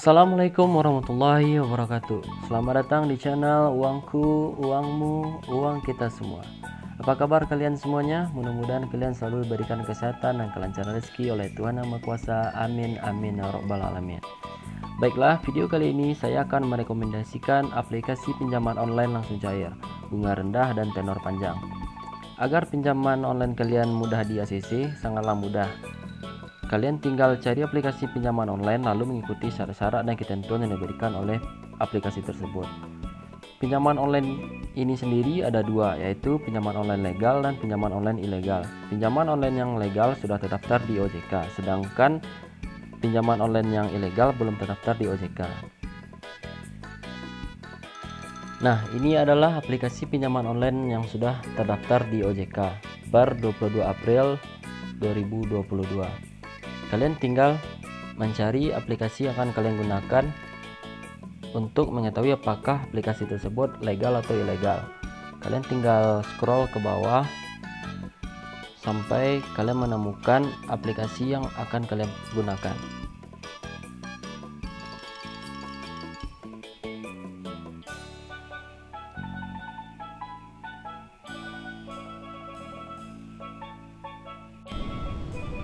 Assalamualaikum warahmatullahi wabarakatuh. Selamat datang di channel Uangku, Uangmu, Uang Kita Semua. Apa kabar kalian semuanya? Mudah-mudahan kalian selalu diberikan kesehatan dan kelancaran rezeki oleh Tuhan Yang Maha Kuasa. Amin amin ya rabbal alamin. Baiklah, video kali ini saya akan merekomendasikan aplikasi pinjaman online langsung cair, bunga rendah dan tenor panjang. Agar pinjaman online kalian mudah di ACC, sangatlah mudah. Kalian tinggal cari aplikasi pinjaman online lalu mengikuti syarat-syarat dan ketentuan yang diberikan oleh aplikasi tersebut. Pinjaman online ini sendiri ada dua, yaitu pinjaman online legal dan pinjaman online ilegal. Pinjaman online yang legal sudah terdaftar di OJK, sedangkan pinjaman online yang ilegal belum terdaftar di OJK. Nah, ini adalah aplikasi pinjaman online yang sudah terdaftar di OJK per 22 April 2022. Kalian tinggal mencari aplikasi yang akan kalian gunakan untuk mengetahui apakah aplikasi tersebut legal atau ilegal. Kalian tinggal scroll ke bawah sampai kalian menemukan aplikasi yang akan kalian gunakan.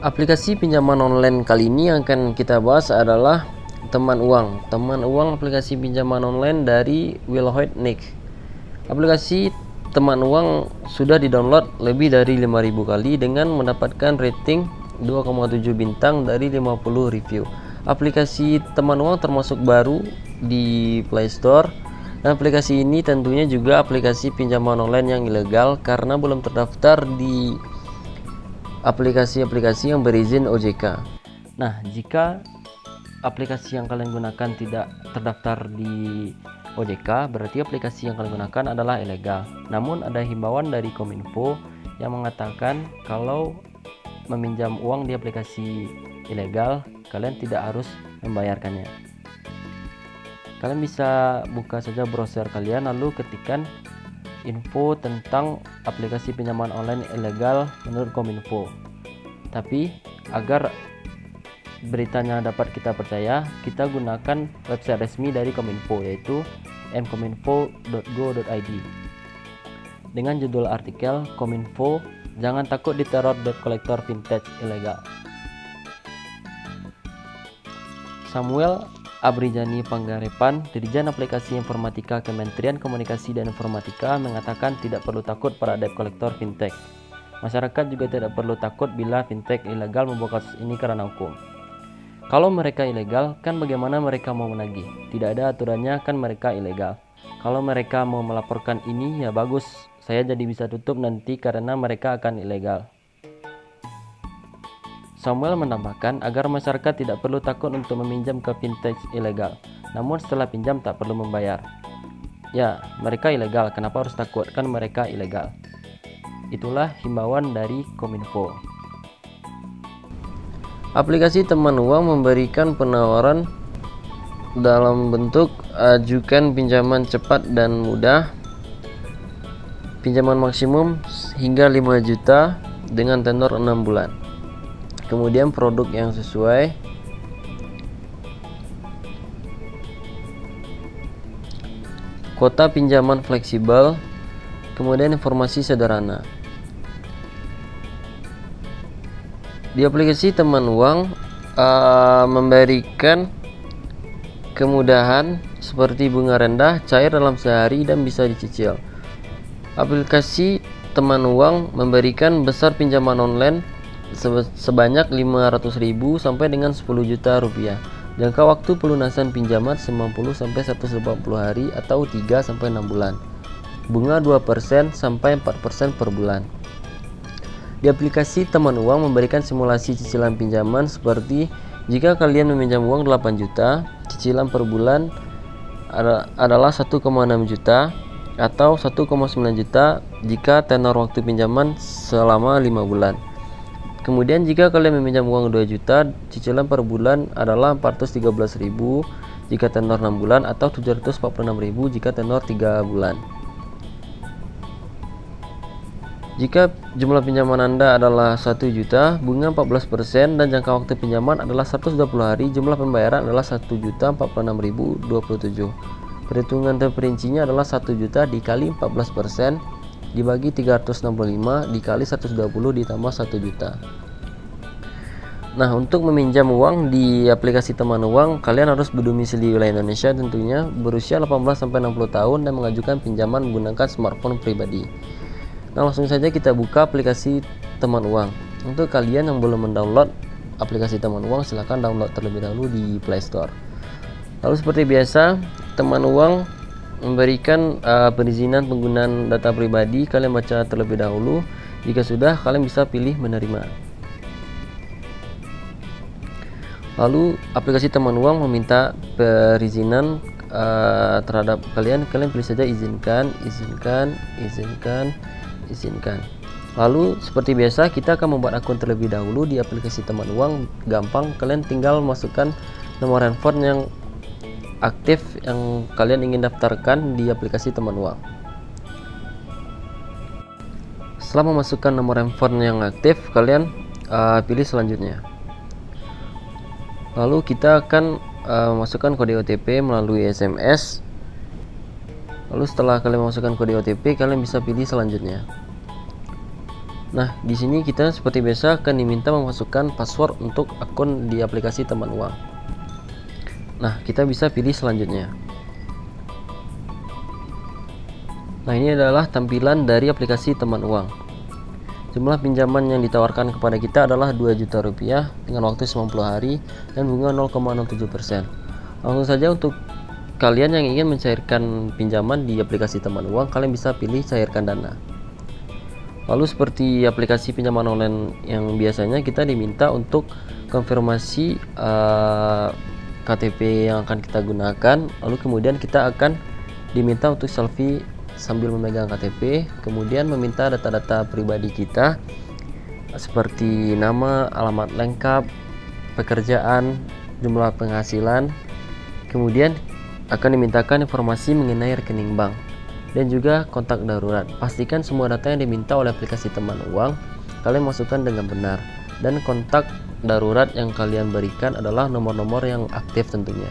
Aplikasi pinjaman online kali ini yang akan kita bahas adalah Teman Uang. Teman Uang aplikasi pinjaman online dari Wilhoit Nick. Aplikasi Teman Uang sudah didownload lebih dari 5.000 kali dengan mendapatkan rating 2,7 bintang dari 50 review. Aplikasi Teman Uang termasuk baru di Play Store. Dan aplikasi ini tentunya juga aplikasi pinjaman online yang ilegal karena belum terdaftar di aplikasi-aplikasi yang berizin OJK. Nah, jika aplikasi yang kalian gunakan tidak terdaftar di OJK, berarti aplikasi yang kalian gunakan adalah ilegal. Namun ada himbauan dari Kominfo yang mengatakan kalau meminjam uang di aplikasi ilegal, kalian tidak harus membayarkannya. Kalian bisa buka saja browser kalian lalu ketikkan info tentang aplikasi pinjaman online ilegal menurut Kominfo. Tapi agar beritanya dapat kita percaya, kita gunakan website resmi dari Kominfo, yaitu mkominfo.go.id. Dengan judul artikel Kominfo, jangan takut diteror debt collector vintage ilegal. Samuel Abrijani Panggarepan, Dirjen Aplikasi Informatika Kementerian Komunikasi dan Informatika mengatakan tidak perlu takut pada debt collector fintech. Masyarakat juga tidak perlu takut bila fintech ilegal membawa kasus ini karena hukum. Kalau mereka ilegal, kan bagaimana mereka mau menagih? Tidak ada aturannya, kan mereka ilegal. Kalau mereka mau melaporkan ini, ya bagus, saya jadi bisa tutup nanti karena mereka akan ilegal. Samuel menambahkan agar masyarakat tidak perlu takut untuk meminjam ke fintech ilegal. Namun setelah pinjam tak perlu membayar. Ya, mereka ilegal, kenapa harus takut? Kan mereka ilegal. Itulah himbauan dari Kominfo. Aplikasi Teman Uang memberikan penawaran dalam bentuk ajukan pinjaman cepat dan mudah. Pinjaman maksimum hingga 5 juta dengan tenor 6 bulan. Kemudian produk yang sesuai, kuota pinjaman fleksibel, kemudian informasi sederhana. Di aplikasi Teman Uang memberikan kemudahan seperti bunga rendah, cair dalam sehari dan bisa dicicil. Aplikasi Teman Uang memberikan besar pinjaman online sebanyak 500.000 sampai dengan 10 juta rupiah. Jangka waktu pelunasan pinjaman 90 sampai 180 hari atau 3 sampai 6 bulan. Bunga 2% sampai 4% per bulan. Di aplikasi Teman Uang memberikan simulasi cicilan pinjaman seperti jika kalian meminjam uang 8 juta, cicilan per bulan adalah 1,6 juta atau 1,9 juta jika tenor waktu pinjaman selama 5 bulan. Kemudian jika kalian meminjam uang 2 juta, cicilan per bulan adalah 413.000 jika tenor 6 bulan atau 746.000 jika tenor 3 bulan. Jika jumlah pinjaman Anda adalah 1 juta, bunga 14% dan jangka waktu pinjaman adalah 120 hari, jumlah pembayaran adalah 1.046.027. Perhitungan terperincinya adalah 1 juta dikali 14% dibagi 365 dikali 120 ditambah 1 juta. Nah, untuk meminjam uang di aplikasi teman uang, kalian harus berdomisili wilayah Indonesia tentunya, berusia 18-60 tahun dan mengajukan pinjaman menggunakan smartphone pribadi. Nah, langsung saja kita buka aplikasi teman uang. Untuk kalian yang belum mendownload aplikasi teman uang, silahkan download terlebih dahulu di Play Store. Lalu seperti biasa, teman uang memberikan perizinan penggunaan data pribadi. Kalian baca terlebih dahulu. Jika sudah, kalian bisa pilih menerima. Lalu aplikasi teman uang meminta perizinan terhadap kalian pilih saja izinkan. Lalu seperti biasa, kita akan membuat akun terlebih dahulu di aplikasi teman uang. Gampang, kalian tinggal masukkan nomor handphone yang aktif yang kalian ingin daftarkan di aplikasi teman uang. Setelah memasukkan nomor handphone yang aktif, kalian pilih selanjutnya. Lalu kita akan masukkan kode OTP melalui SMS. Lalu setelah kalian memasukkan kode OTP, kalian bisa pilih selanjutnya. Nah, di sini kita seperti biasa akan diminta memasukkan password untuk akun di aplikasi teman uang. Nah, kita bisa pilih selanjutnya. Nah, ini adalah tampilan dari aplikasi teman uang. Jumlah pinjaman yang ditawarkan kepada kita adalah 2 juta rupiah dengan waktu 90 hari dan bunga 0,07%. Langsung saja untuk kalian yang ingin mencairkan pinjaman di aplikasi teman uang, kalian bisa pilih cairkan dana. Lalu seperti aplikasi pinjaman online yang biasanya, kita diminta untuk konfirmasi KTP yang akan kita gunakan. Lalu kemudian kita akan diminta untuk selfie sambil memegang KTP, kemudian meminta data-data pribadi kita seperti nama, alamat lengkap, pekerjaan, jumlah penghasilan. Kemudian akan dimintakan informasi mengenai rekening bank dan juga kontak darurat. Pastikan semua data yang diminta oleh aplikasi teman uang kalian masukkan dengan benar, dan kontak darurat yang kalian berikan adalah nomor-nomor yang aktif tentunya,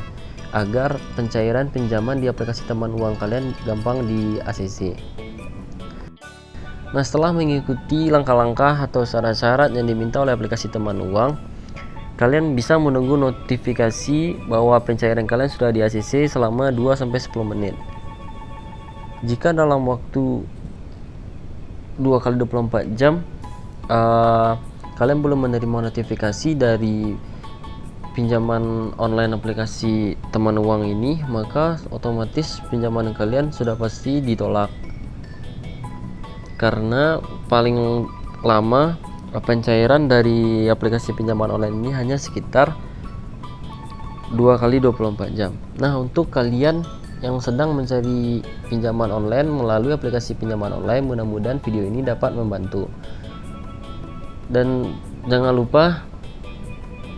agar pencairan pinjaman di aplikasi teman uang kalian gampang di ACC. Nah, setelah mengikuti langkah-langkah atau syarat-syarat yang diminta oleh aplikasi teman uang, kalian bisa menunggu notifikasi bahwa pencairan kalian sudah di ACC selama 2-10 menit. Jika dalam waktu 2x24 jam kalian belum menerima notifikasi dari pinjaman online aplikasi teman uang ini, maka otomatis pinjaman kalian sudah pasti ditolak, karena paling lama pencairan dari aplikasi pinjaman online ini hanya sekitar 2x24 jam. Nah, untuk kalian yang sedang mencari pinjaman online melalui aplikasi pinjaman online, mudah-mudahan video ini dapat membantu. Dan jangan lupa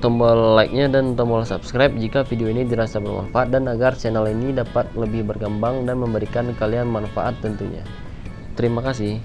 tombol like-nya dan tombol subscribe jika video ini dirasa bermanfaat, dan agar channel ini dapat lebih berkembang dan memberikan kalian manfaat tentunya. Terima kasih.